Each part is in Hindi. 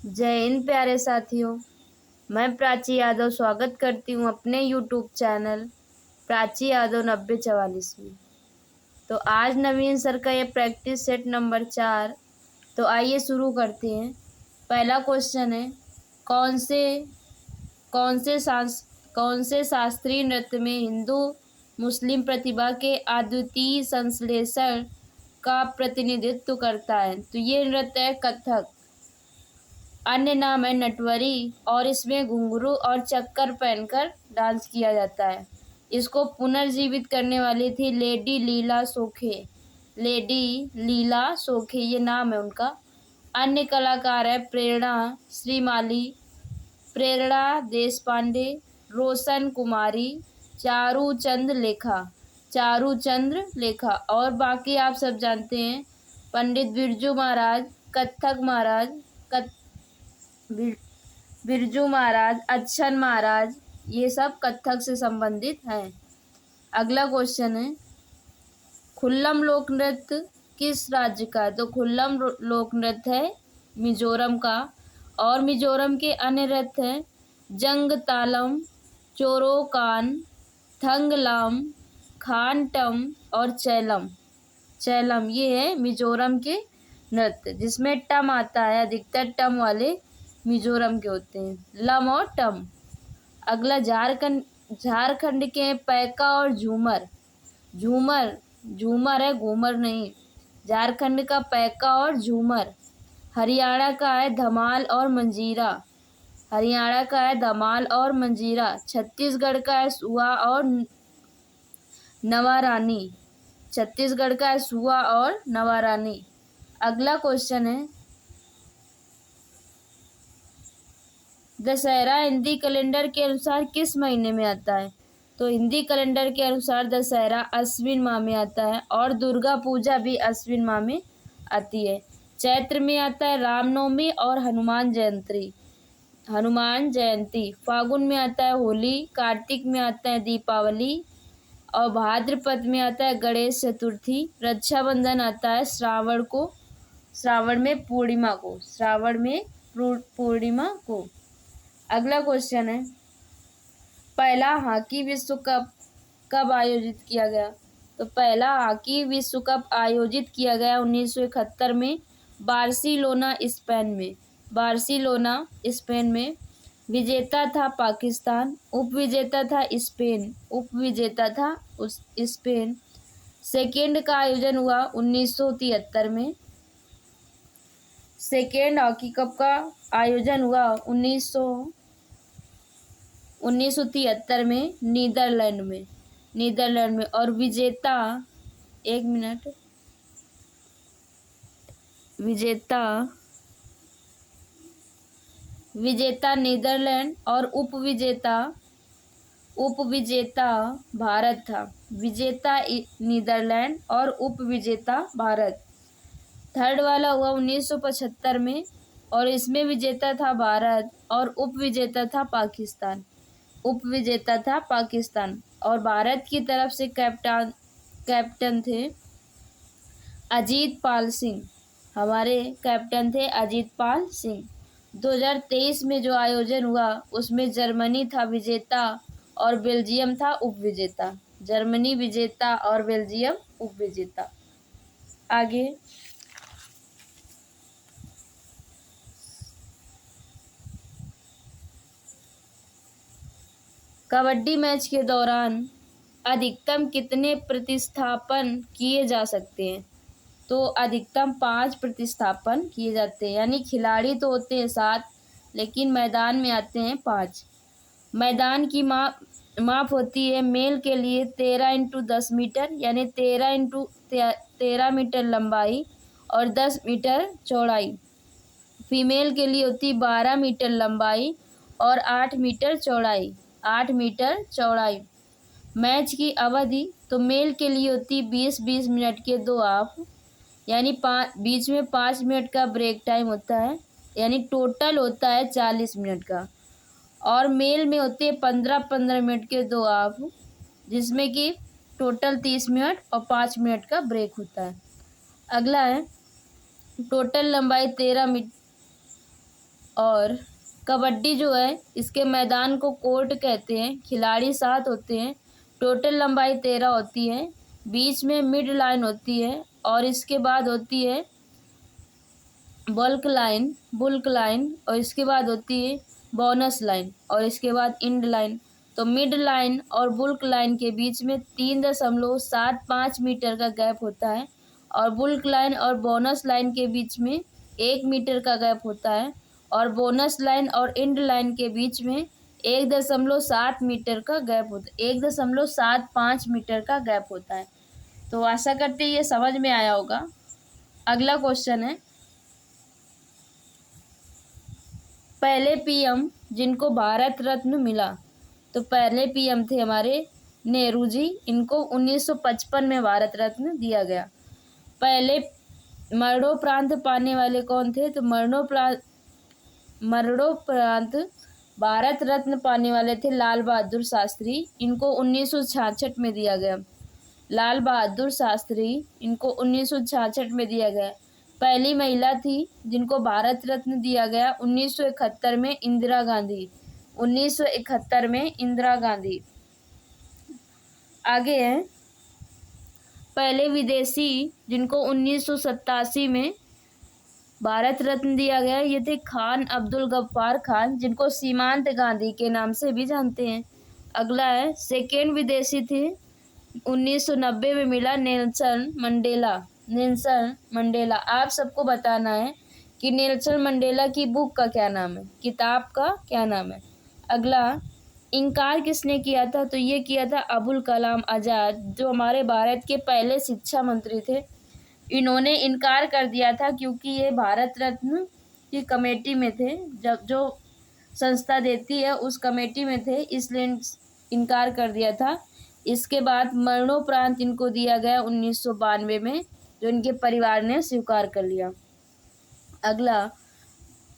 जय हिंद प्यारे साथियों। मैं प्राची यादव स्वागत करती हूँ अपने यूट्यूब चैनल प्राची यादव 9044 में। तो आज नवीन सर का ये प्रैक्टिस सेट नंबर 4। तो आइए शुरू करते हैं। पहला क्वेश्चन है, कौन से कौन से सांस कौन से शास्त्रीय नृत्य में हिंदू मुस्लिम प्रतिभा के अद्वितीय संश्लेषण का प्रतिनिधित्व करता है? तो ये नृत्य है कथक। अन्य नाम है नटवरी और इसमें घुंघरू और चक्कर पहनकर डांस किया जाता है। इसको पुनर्जीवित करने वाली थी लेडी लीला सोखे। लेडी लीला सोखे ये नाम है उनका। अन्य कलाकार है प्रेरणा श्रीमाली, प्रेरणा देशपांडे, रोशन कुमारी, चारूचंद्र लेखा और बाकी आप सब जानते हैं। पंडित बिरजू महाराज, कथक महाराज, बिरजू महाराज, अच्छन महाराज, ये सब कथक से संबंधित हैं। अगला क्वेश्चन है, खुल्लम लोक नृत्य किस राज्य का है? तो खुल्लम लोक नृत्य है मिजोरम का। और मिजोरम के अन्य नृत्य हैं जंग तालम, चोरोकान, थंगलाम, खानटम और चैलम ये है मिजोरम के नृत्य, जिसमें टम आता है। अधिकतर टम वाले मिजोरम के होते हैं, लम और टम। अगला झारखंड के पैका और झूमर झूमर है, घूमर नहीं। झारखंड का पैका और झूमर। हरियाणा का है धमाल और मंजीरा। छत्तीसगढ़ का है सुआ और नवारानी। अगला क्वेश्चन है, दशहरा हिंदी कैलेंडर के अनुसार किस महीने में आता है? तो हिंदी कैलेंडर के अनुसार दशहरा अश्विन माह में आता है और दुर्गा पूजा भी अश्विन माह में आती है। चैत्र में आता है रामनवमी और हनुमान जयंती। फागुन में आता है होली, कार्तिक में आता है दीपावली और भाद्रपद में आता है गणेश चतुर्थी। रक्षाबंधन आता है श्रावण में पूर्णिमा को। अगला क्वेश्चन है, पहला हॉकी विश्व कप कब आयोजित किया गया? तो पहला हॉकी विश्व कप आयोजित किया गया 1971 में बार्सिलोना स्पेन में। विजेता था पाकिस्तान, उपविजेता था स्पेन। सेकेंड का आयोजन हुआ 1973 में। सेकेंड हॉकी कप का आयोजन हुआ 1973 में नीदरलैंड में और विजेता नीदरलैंड और उपविजेता भारत था। विजेता नीदरलैंड और उपविजेता भारत। थर्ड वाला हुआ 1975 में और इसमें विजेता था भारत और उपविजेता था पाकिस्तान। और भारत की तरफ से कैप्टन थे अजीत पाल सिंह। हमारे कैप्टन थे अजीत पाल सिंह। 2023 में जो आयोजन हुआ उसमें जर्मनी था विजेता और बेल्जियम था उपविजेता। जर्मनी विजेता और बेल्जियम उपविजेता। आगे, कबड्डी मैच के दौरान अधिकतम कितने प्रतिस्थापन किए जा सकते हैं? तो अधिकतम 5 प्रतिस्थापन किए जाते हैं, यानी खिलाड़ी तो होते हैं 7 लेकिन मैदान में आते हैं 5। मैदान की माप होती है मेल के लिए 13x10 मीटर, यानी 13 मीटर लंबाई और 10 मीटर चौड़ाई। फीमेल के लिए होती 12 मीटर लंबाई और 8 मीटर चौड़ाई। मैच की अवधि तो मेल के लिए होती 20-20 मिनट के 2 हाफ, यानी बीच में 5 मिनट का ब्रेक टाइम होता है, यानी टोटल होता है 40 मिनट का। और मेल में होते हैं 15-15 मिनट के 2 हाफ, जिसमें कि टोटल 30 मिनट और 5 मिनट का ब्रेक होता है। अगला है, टोटल लंबाई और कबड्डी जो है इसके मैदान को कोर्ट कहते हैं। खिलाड़ी 7 होते हैं। टोटल लंबाई 13 होती है। बीच में मिड लाइन होती है और इसके बाद होती है बुल्क लाइन और इसके बाद होती है बोनस लाइन और इसके बाद इंड लाइन। तो मिड लाइन और बुल्क लाइन के बीच में 3.75 मीटर का गैप होता है और बुल्क लाइन और बोनस लाइन के बीच में 1 मीटर का गैप होता है और बोनस लाइन और इंड लाइन के बीच में 1.7 मीटर का गैप होता है, 1.75 मीटर का गैप होता है। तो आशा करते ये समझ में आया होगा। अगला क्वेश्चन है, पहले पीएम जिनको भारत रत्न मिला। तो पहले पीएम थे हमारे नेहरू जी, इनको 1955 में भारत रत्न दिया गया। पहले मरणोपरांत पाने वाले कौन थे? तो मरणोपरांत भारत रत्न पाने वाले थे लाल बहादुर शास्त्री, इनको 1966 में दिया गया। लाल बहादुर शास्त्री, इनको 1966 में दिया गया। पहली महिला थी जिनको भारत रत्न दिया गया 1971 में, इंदिरा गांधी। 1971 में इंदिरा गांधी। आगे है, पहले विदेशी जिनको 1987 में भारत रत्न दिया गया, ये थे खान अब्दुल गफ्फार खान, जिनको सीमांत गांधी के नाम से भी जानते हैं। अगला है, सेकेंड विदेशी थे 1990 में मिला, नेल्सन मंडेला। आप सबको बताना है कि नेल्सन मंडेला की बुक का क्या नाम है, किताब का क्या नाम है। अगला, इनकार किसने किया था? तो ये किया था अबुल कलाम आज़ाद, जो हमारे भारत के पहले शिक्षा मंत्री थे। इन्होंने इनकार कर दिया था क्योंकि ये भारत रत्न की कमेटी में थे, जब जो संस्था देती है उस कमेटी में थे, इसलिए इनकार कर दिया था। इसके बाद मरणोपरांत इनको दिया गया 1992 में, जो इनके परिवार ने स्वीकार कर लिया। अगला,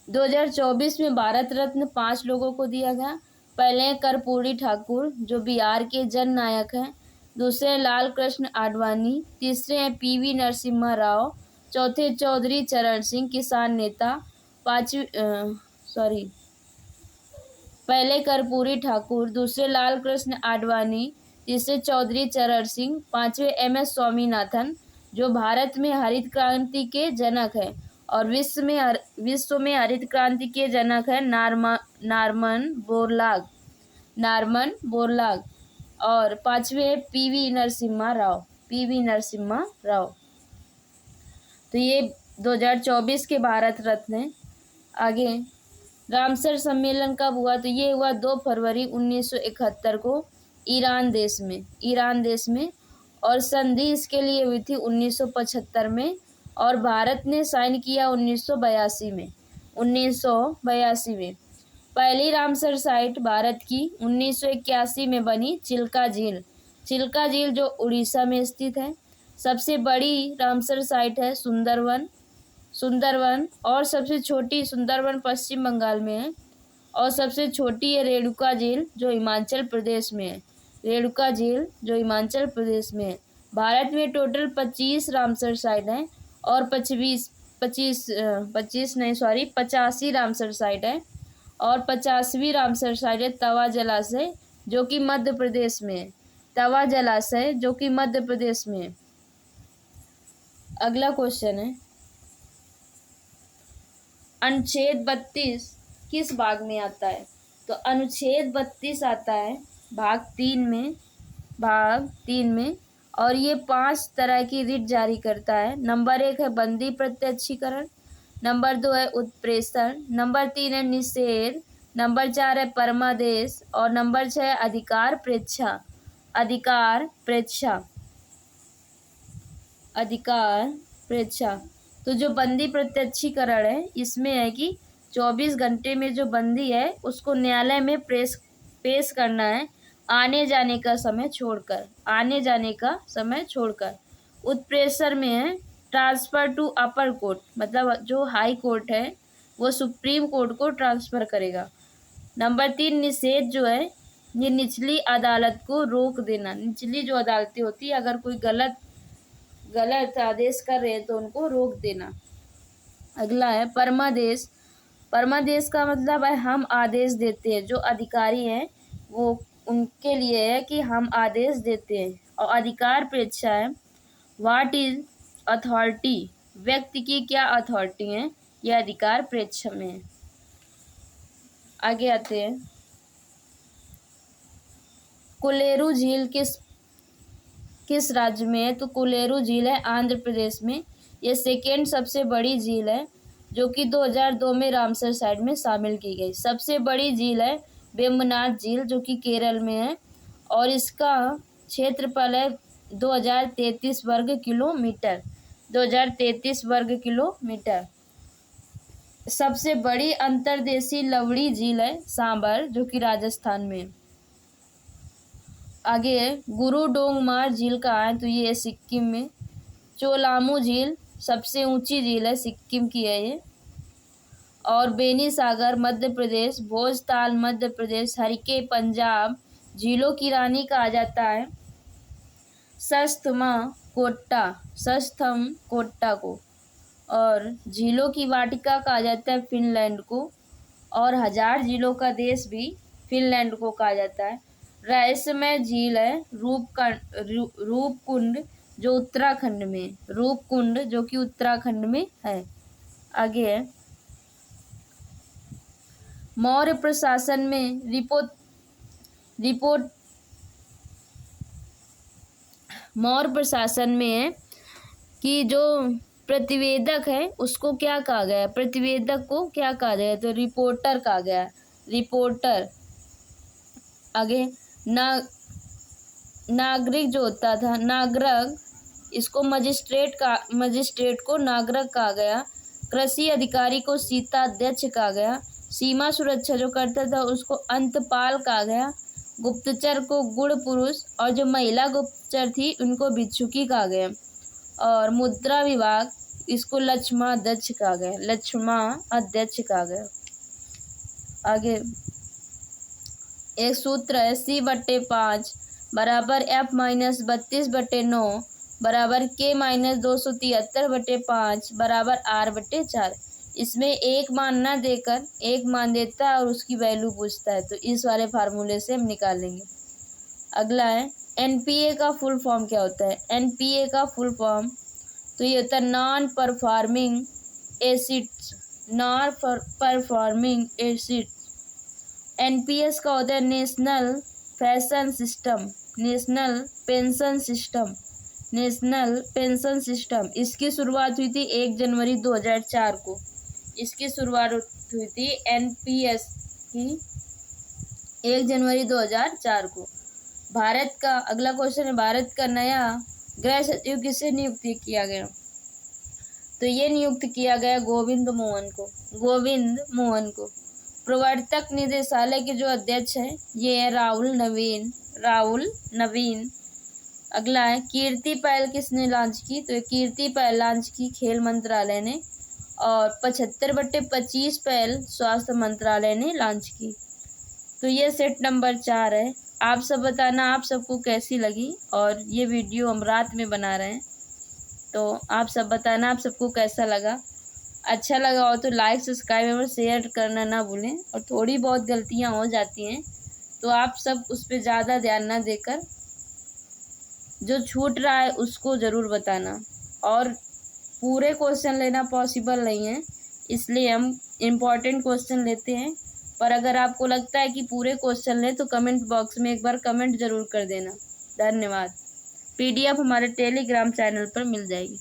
2024 में भारत रत्न 5 लोगों को दिया गया। पहले हैं कर्पूरी ठाकुर, जो बिहार के जन नायक हैं। दूसरे लाल कृष्ण आडवाणी। तीसरे हैं पीवी नरसिम्हा राव। चौथे चौधरी चरण सिंह, किसान नेता। पहले कर्पूरी ठाकुर, दूसरे लाल कृष्ण आडवाणी, तीसरे चौधरी चरण सिंह, पांचवें MS स्वामीनाथन, जो भारत में हरित क्रांति के जनक हैं और विश्व में हरित क्रांति के जनक है नार्मन बोरलाग। और पांचवें PV नरसिम्हा राव। तो ये 2024 के भारत रत्न हैं। आगे, रामसर सम्मेलन कब हुआ? तो ये हुआ 2 फरवरी 1971 को ईरान देश में और संधि इसके लिए हुई थी 1975 में और भारत ने साइन किया 1982 में। पहली रामसर साइट भारत की 1981 में बनी चिल्का झील जो उड़ीसा में स्थित है। सबसे बड़ी रामसर साइट है सुंदरवन और सबसे छोटी सुंदरवन पश्चिम बंगाल में है और सबसे छोटी है रेणुका झील जो हिमाचल प्रदेश में है। भारत में टोटल 25 रामसर साइट हैं और 85 रामसर साइट है और 50वीं रामसर साइट है तवा जलाशय जो कि मध्य प्रदेश में है। अगला क्वेश्चन है, अनुच्छेद 32 किस भाग में आता है? तो अनुच्छेद 32 आता है भाग 3 में और ये 5 तरह की रिट जारी करता है। नंबर 1 है बंदी प्रत्यक्षीकरण, नंबर 2 है उत्प्रेषण, नंबर 3 है निषेध, नंबर 4 है परमादेश और नंबर 6 है अधिकार प्रेक्षा। तो जो बंदी प्रत्यक्षीकरण है इसमें है कि 24 घंटे में जो बंदी है उसको न्यायालय में पेश करना है आने जाने का समय छोड़कर। उत्प्रेषण में है ट्रांसफर टू अपर कोर्ट, मतलब जो हाई कोर्ट है वो सुप्रीम कोर्ट को ट्रांसफ़र करेगा। नंबर 3 निषेध जो है ये निचली अदालत को रोक देना। निचली जो अदालतें होती है अगर कोई गलत आदेश कर रहे हैं तो उनको रोक देना। अगला है परमादेश। परमादेश का मतलब है हम आदेश देते हैं, जो अधिकारी हैं वो उनके लिए है कि हम आदेश देते हैं। और अधिकार प्रेक्षा है व्हाट इज अथॉरिटी, व्यक्ति की क्या अथॉरिटी है, यह अधिकार प्रेक्षा में है। आगे आते हैं, कोलेरू झील किस राज्य में है, तो कोलेरू झील है आंध्र प्रदेश में। यह सेकेंड सबसे बड़ी झील है जो कि 2002 में रामसर साइट में शामिल की गई। सबसे बड़ी झील है वेम्बनाड झील जो कि केरल में है और इसका क्षेत्रफल है 2033 वर्ग किलोमीटर। 2033 वर्ग किलोमीटर। सबसे बड़ी अंतर्देशीय लवड़ी झील है सांबर जो कि राजस्थान में। आगे गुरु डोंगमार झील कहाँ है, तो ये है सिक्किम में। चोलामू झील सबसे ऊंची झील है, सिक्किम की है ये। और बेनी सागर मध्य प्रदेश, भोजताल मध्य प्रदेश, हरिके पंजाब। झीलों की रानी कहा जाता है सस्थम कोट्टा को। और झीलों की वाटिका कहा जाता है फिनलैंड को। और हजार झीलों का देश भी फिनलैंड को कहा जाता है। रहस्यमय झील है रूपकुंड जो उत्तराखंड में, रूपकुंड जो कि उत्तराखंड में है। आगे है मौर्य प्रशासन में मौर्य प्रशासन में है कि जो प्रतिवेदक है उसको क्या कहा गया है, प्रतिवेदक को क्या कहा गया है, तो रिपोर्टर कहा गया है, रिपोर्टर। आगे नागरिक जो होता था नागरक, इसको मजिस्ट्रेट को नागरक कहा गया। कृषि अधिकारी को सीता अध्यक्ष कहा गया। सीमा सुरक्षा जो करता था उसको अंतपाल कहा गया। गुप्तचर को गुड़ पुरुष और जो महिला गुप्तचर थी उनको भिक्षुकी कहा गया। और मुद्रा विभाग इसको लक्ष्मा अध्यक्ष कहा गया, लक्ष्मा अध्यक्ष कहा गया। आगे एक सूत्र है C/5 बराबर F-32/9 बराबर K-273/5 बराबर R/4। इसमें एक मान ना देकर एक मान देता है और उसकी वैल्यू पूछता है, तो इस वाले फार्मूले से हम निकालेंगे। अगला है NPA का फुल फॉर्म क्या होता है। NPA का फुल फॉर्म तो ये होता है नॉन परफॉर्मिंग एसिड। NPS का होता है नेशनल पेंशन सिस्टम। इसकी शुरुआत हुई थी 1 जनवरी 2004 को। इसकी शुरुआत हुई थी NPS की 1 जनवरी 2004 को। भारत का अगला क्वेश्चन है भारत का नया गृह सचिव किसे नियुक्त किया गया, तो ये नियुक्त किया गया गोविंद मोहन को। प्रवर्तक निदेशालय के जो अध्यक्ष हैं ये है राहुल नवीन। अगला है कीर्ति पहल किसने लॉन्च की, तो कीर्ति पहल लॉन्च की खेल मंत्रालय ने। और 75/25 पहल स्वास्थ्य मंत्रालय ने लॉन्च की। तो ये सेट नंबर 4 है। आप सब बताना आप सबको कैसी लगी, और ये वीडियो हम रात में बना रहे हैं, तो आप सब बताना आप सबको कैसा लगा। अच्छा लगा हो तो लाइक सब्सक्राइब और शेयर करना ना भूलें। और थोड़ी बहुत गलतियां हो जाती हैं तो आप सब उस पर ज़्यादा ध्यान ना देकर जो छूट रहा है उसको ज़रूर बताना। और पूरे क्वेश्चन लेना पॉसिबल नहीं है, इसलिए हम इम्पॉर्टेंट क्वेश्चन लेते हैं। पर अगर आपको लगता है कि पूरे क्वेश्चन लें तो कमेंट बॉक्स में एक बार कमेंट ज़रूर कर देना। धन्यवाद। PDF हमारे टेलीग्राम चैनल पर मिल जाएगी।